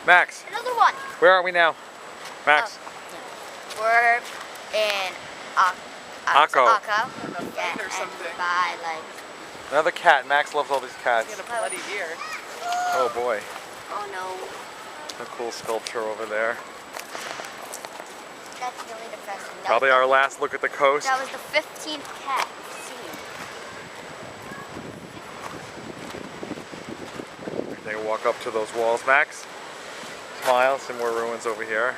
Max, Another one. where are we now? Max. We're in Akko. Yeah, and by like. Another cat. Max loves all these cats. A bloody deer. Oh boy. Oh no. A cool sculpture over there. That's really depressing. Probably our last look at the coast. That was the 15th cat seen. Take a walk up to those walls, Max. Smile, some more ruins over here.